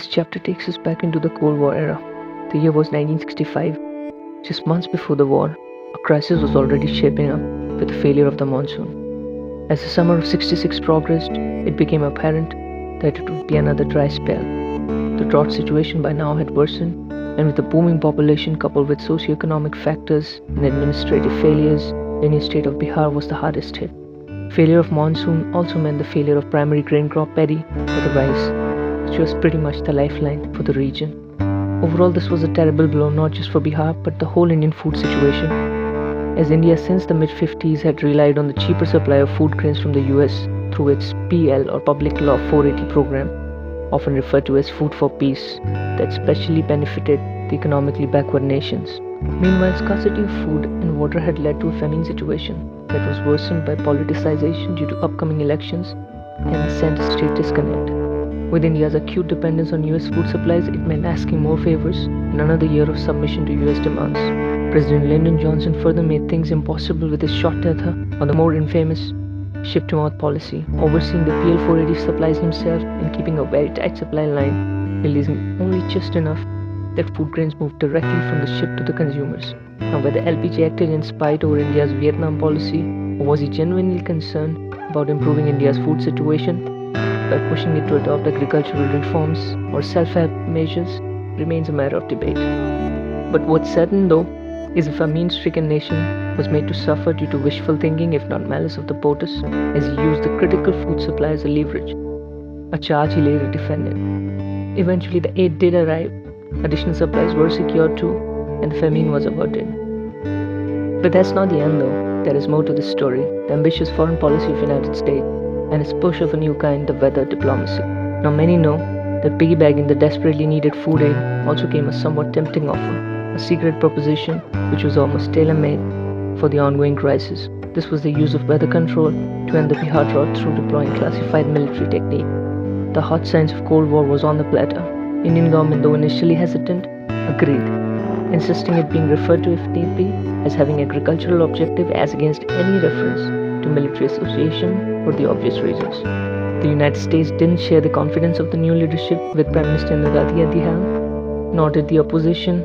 This chapter takes us back into the Cold War era. The year was 1965. Just months before the war, a crisis was already shaping up with the failure of the monsoon. As the summer of 66 progressed, it became apparent that it would be another dry spell. The drought situation by now had worsened, and with the booming population coupled with socio-economic factors and administrative failures, the new state of Bihar was the hardest hit. Failure of monsoon also meant the failure of primary grain crop paddy or the rice, which was pretty much the lifeline for the region. Overall, this was a terrible blow not just for Bihar but the whole Indian food situation, as India since the mid-50s had relied on the cheaper supply of food grains from the US through its PL or Public Law 480 program, often referred to as Food for Peace, that specially benefited the economically backward nations. Meanwhile, scarcity of food and water had led to a famine situation that was worsened by politicization due to upcoming elections and the center-state disconnect. With India's acute dependence on US food supplies, it meant asking more favors and another year of submission to US demands. President Lyndon Johnson further made things impossible with his short tether, or the more infamous ship-to-mouth policy, overseeing the PL 480 supplies himself and keeping a very tight supply line, releasing only just enough that food grains moved directly from the ship to the consumers. Now, whether LPG acted in spite over India's Vietnam policy, or was he genuinely concerned about improving India's food situation by pushing it to adopt agricultural reforms or self-help measures, remains a matter of debate. But what's certain though is a famine-stricken nation was made to suffer due to wishful thinking, if not malice of the POTUS, as he used the critical food supply as a leverage, a charge he later defended. Eventually the aid did arrive, additional supplies were secured too, and the famine was averted. But that's not the end though. There is more to this story: the ambitious foreign policy of the United States and its push of a new kind, the weather diplomacy. Now many know that piggybacking the desperately needed food aid also came a somewhat tempting offer, a secret proposition which was almost tailor-made for the ongoing crisis. This was the use of weather control to end the Bihar drought through deploying classified military technique. The hot science of Cold War was on the platter. Indian government, though initially hesitant, agreed, insisting it being referred to if need be as having agricultural objective as against any reference to military association for the obvious reasons. The United States didn't share the confidence of the new leadership with Prime Minister Indira Gandhi at the helm, nor did the opposition,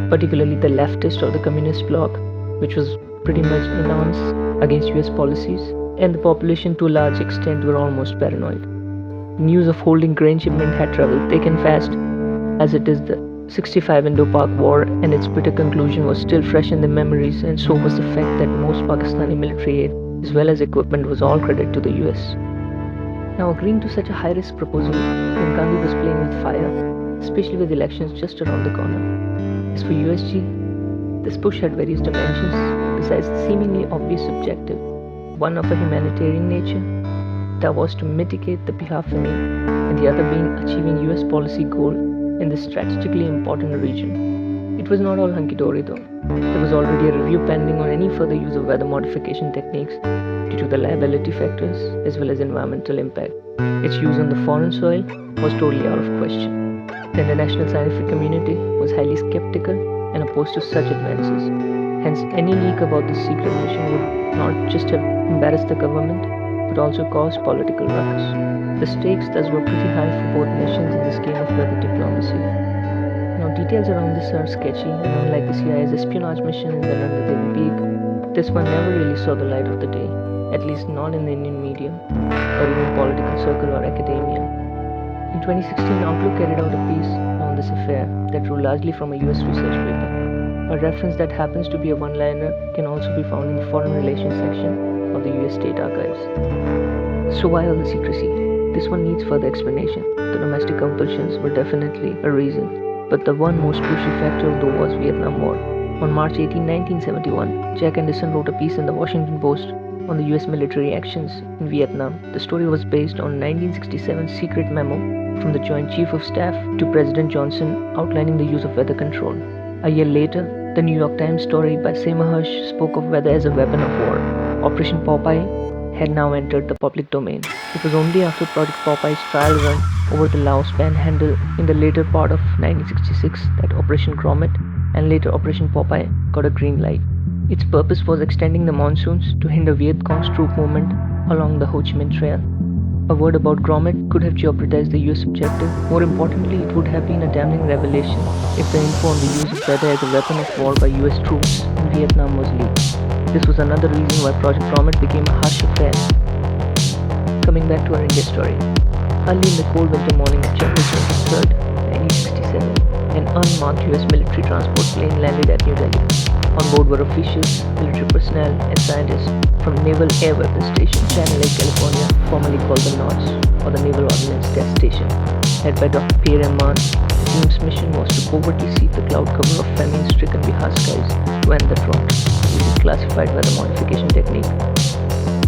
particularly the leftist or the communist bloc, which was pretty much enhanced against US policies, and the population to a large extent were almost paranoid. News of holding grain shipment had traveled thick and fast, as it is the 65 Indo-Pak War, and its bitter conclusion was still fresh in their memories, and so was the fact that most Pakistani military aid as well as equipment was all credit to the US. Now, agreeing to such a high-risk proposal, when Gandhi was playing with fire, especially with elections just around the corner. As for USG, this push had various dimensions, besides the seemingly obvious objective, one of a humanitarian nature, that was to mitigate the Bihar famine, and the other being achieving US policy goal in this strategically important region. It was not all hunky-dory though. There was already a review pending on any further use of weather modification techniques due to the liability factors as well as environmental impact. Its use on the foreign soil was totally out of question. The international scientific community was highly skeptical and opposed to such advances. Hence, any leak about this secret mission would not just have embarrassed the government, but also caused political ruckus. The stakes thus were pretty high for both nations in this game of weather diplomacy. Now, details around this are sketchy, and unlike the CIA's espionage mission in the Nanda Devi Peak, this one never really saw the light of the day, at least not in the Indian media, or even political circle or academia. In 2016, Outlook carried out a piece on this affair that drew largely from a US research paper. A reference that happens to be a one-liner can also be found in the Foreign Relations section of the US State Archives. So why all the secrecy? This one needs further explanation. The domestic compulsions were definitely a reason, but the one most crucial factor though was Vietnam War. On March 18, 1971, Jack Anderson wrote a piece in the Washington Post on the US military actions in Vietnam. The story was based on a 1967 secret memo from the Joint Chief of Staff to President Johnson outlining the use of weather control. A year later, the New York Times story by Seymour Hersh spoke of weather as a weapon of war. Operation Popeye had now entered the public domain. It was only after Project Popeye's trial run over the Laos Panhandle in the later part of 1966 that Operation Grommet and later Operation Popeye got a green light. Its purpose was extending the monsoons to hinder Viet Cong's troop movement along the Ho Chi Minh Trail. A word about Grommet could have jeopardized the US objective. More importantly, it would have been a damning revelation if the info on the use of weather as a weapon of war by US troops in Vietnam was leaked. This was another reason why Project Grommet became a hush affair. Coming back to our India story. Early in the cold winter morning of January 23rd, 1967, an unmarked US military transport plane landed at New Delhi. On board were officials, military personnel, and scientists from Naval Air Weapons Station, Channel Lake, California, formerly called the NOTS, or the Naval Ordnance Test Station. Led by Dr. Pierre M. Mann, the team's mission was to covertly seek the cloud cover of famine-stricken Bihar skies to end the drought, using classified weather modification technique.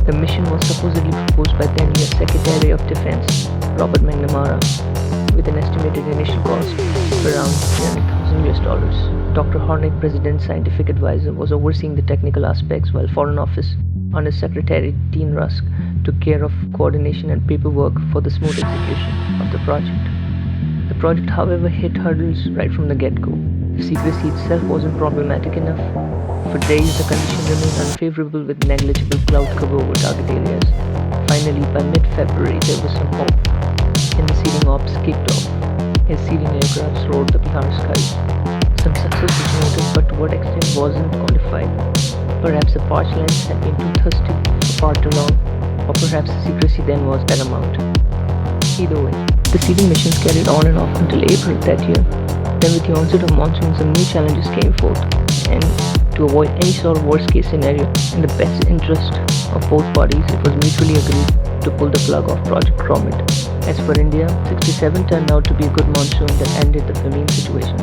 The mission was supposedly proposed by then US Secretary of Defense, Robert McNamara, with an estimated initial cost of around $300,000. Dr. Hornick, President's scientific advisor, was overseeing the technical aspects, while Foreign Office, under Secretary Dean Rusk, took care of coordination and paperwork for the smooth execution of the project. The project, however, hit hurdles right from the get-go. The secrecy itself wasn't problematic enough. For days, the condition remained unfavorable with negligible cloud cover over target areas. Finally, by mid-February, there was some hope. And the seeding ops kicked off, as seeding aircrafts roared the Bihar skies. Some success was noted, but to what extent wasn't quantified. Perhaps the parched lands had been too thirsty for far too long, or perhaps the secrecy then was paramount. Either way, the seeding missions carried on and off until April that year. Then, with the onset of monsoon, some new challenges came forth, and to avoid any sort of worst-case scenario, in the best interest of both parties, it was mutually agreed to pull the plug off Project Grommet. As for India, 67 turned out to be a good monsoon that ended the famine situation.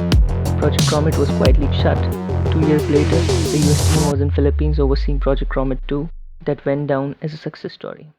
Project Grommet was quietly shut. 2 years later, the US team was in Philippines overseeing Project Grommet 2, that went down as a success story.